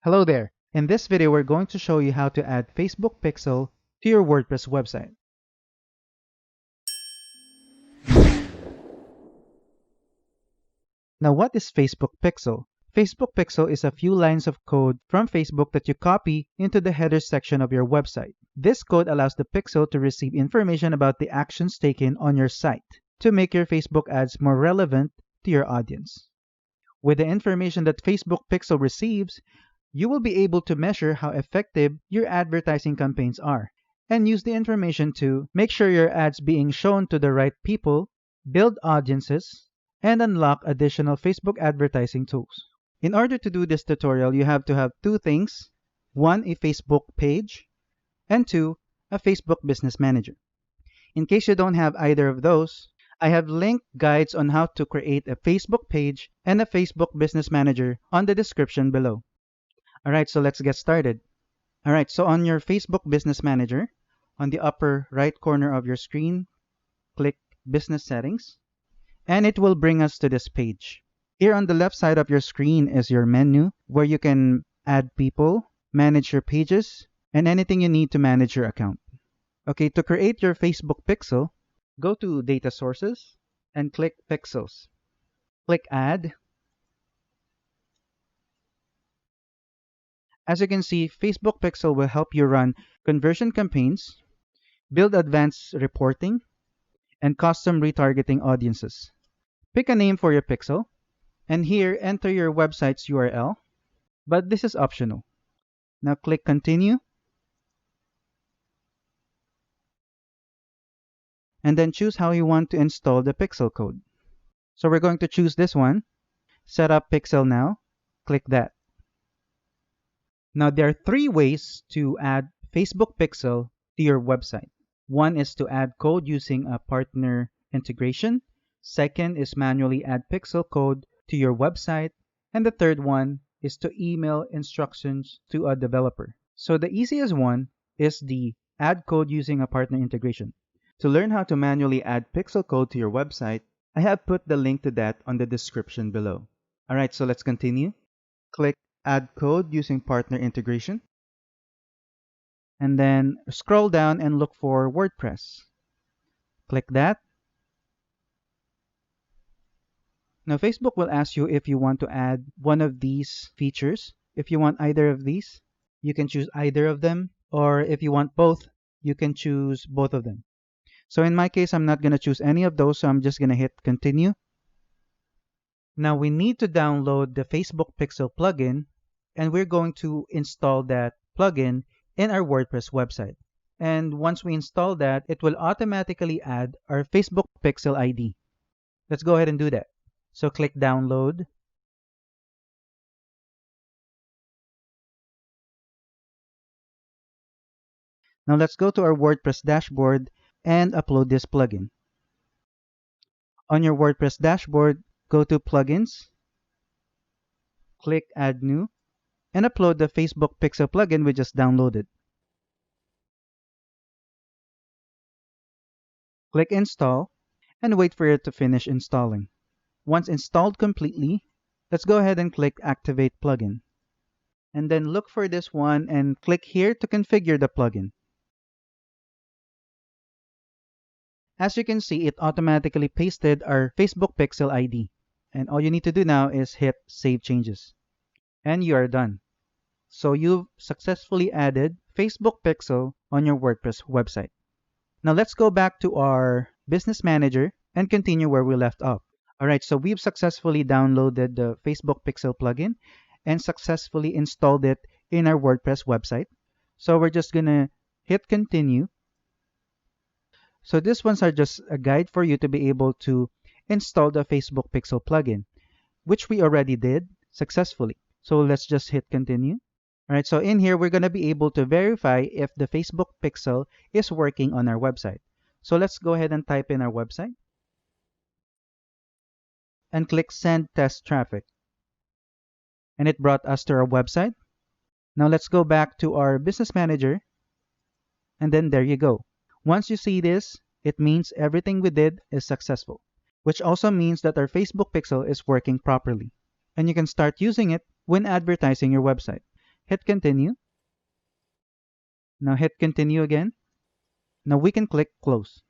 Hello there. In this video, we're going to show you how to add Facebook Pixel to your WordPress website. Now, what is Facebook Pixel? Facebook Pixel is a few lines of code from Facebook that you copy into the header section of your website. This code allows the pixel to receive information about the actions taken on your site to make your Facebook ads more relevant to your audience. With the information that Facebook Pixel receives, you will be able to measure how effective your advertising campaigns are and use the information to make sure your ads being shown to the right people, build audiences, and unlock additional Facebook advertising tools. In order to do this tutorial, you have to have two things. One, a Facebook page, and two, a Facebook Business Manager. In case you don't have either of those, I have linked guides on how to create a Facebook page and a Facebook Business Manager on the description below. Alright, so let's get started. Alright, so on your Facebook Business Manager, on the upper right corner of your screen, click Business Settings, and it will bring us to this page. Here on the left side of your screen is your menu, where you can add people, manage your pages, and anything you need to manage your account. Okay, to create your Facebook pixel, go to Data Sources and click Pixels. Click Add. As you can see, Facebook Pixel will help you run conversion campaigns, build advanced reporting, and custom retargeting audiences. Pick a name for your pixel, and here enter your website's URL, but this is optional. Now click Continue, and then choose how you want to install the pixel code. So we're going to choose this one, Set up Pixel Now, click that. Now, there are three ways to add Facebook Pixel to your website. One is to add code using a partner integration. Second is manually add pixel code to your website. And the third one is to email instructions to a developer. So the easiest one is the add code using a partner integration. To learn how to manually add pixel code to your website, I have put the link to that on the description below. Alright, so let's continue. Click Add code using partner integration. And then scroll down and look for WordPress. Click that. Now Facebook will ask you if you want to add one of these features. If you want either of these, you can choose either of them. Or if you want both, you can choose both of them. So in my case, I'm not going to choose any of those, so I'm just going to hit Continue. Now we need to download the Facebook Pixel plugin, and we're going to install that plugin in our WordPress website. And once we install that, it will automatically add our Facebook Pixel ID. Let's go ahead and do that. So click Download. Now let's go to our WordPress dashboard and upload this plugin. On your WordPress dashboard, go to Plugins, click Add New, and upload the Facebook Pixel plugin we just downloaded. Click Install and wait for it to finish installing. Once installed completely, let's go ahead and click Activate Plugin. And then look for this one and click here to configure the plugin. As you can see, it automatically pasted our Facebook Pixel ID. And all you need to do now is hit Save Changes. And you are done. So you've successfully added Facebook Pixel on your WordPress website. Now let's go back to our Business Manager and continue where we left off. Alright, so we've successfully downloaded the Facebook Pixel plugin and successfully installed it in our WordPress website. So we're just gonna hit Continue. So these ones are just a guide for you to be able to install the Facebook Pixel plugin, which we already did successfully. So let's just hit Continue. Alright, so in here, we're going to be able to verify if the Facebook Pixel is working on our website. So let's go ahead and type in our website and click Send Test Traffic. And it brought us to our website. Now let's go back to our Business Manager. And then there you go. Once you see this, it means everything we did is successful, which also means that our Facebook Pixel is working properly. And you can start using it when advertising your website. Hit continue. Now hit continue again. Now we can click close.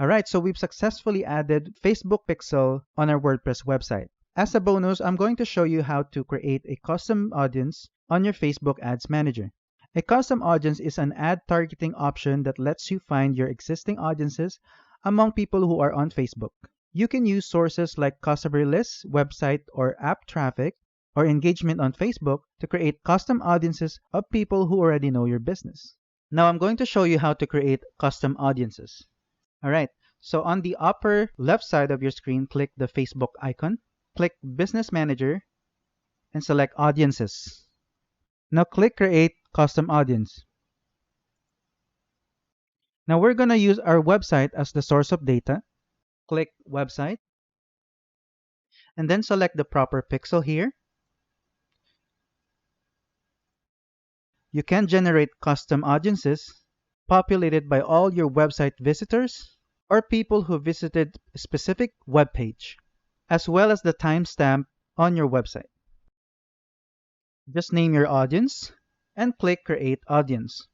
Alright, so we've successfully added Facebook Pixel on our WordPress website. As a bonus, I'm going to show you how to create a custom audience on your Facebook Ads Manager. A custom audience is an ad targeting option that lets you find your existing audiences among people who are on Facebook. You can use sources like customer lists, website or app traffic, or engagement on Facebook to create custom audiences of people who already know your business. Now I'm going to show you how to create custom audiences. Alright, so on the upper left side of your screen, click the Facebook icon, click Business Manager, and select Audiences. Now click Create Custom Audience. Now we're going to use our website as the source of data. Click Website, and then select the proper pixel here. You can generate custom audiences populated by all your website visitors or people who visited a specific web page, as well as the timestamp on your website. Just name your audience and click Create Audience.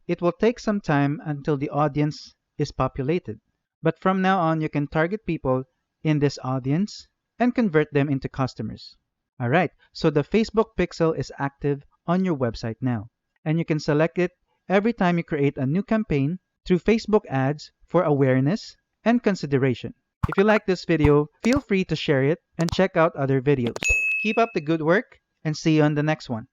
It will take some time until the audience is populated, but from now on you can target people in this audience and convert them into customers. Alright, so the Facebook Pixel is active on your website now, and you can select it every time you create a new campaign through Facebook ads for awareness and consideration. If you like this video, feel free to share it and check out other videos. Keep up the good work and see you on the next one.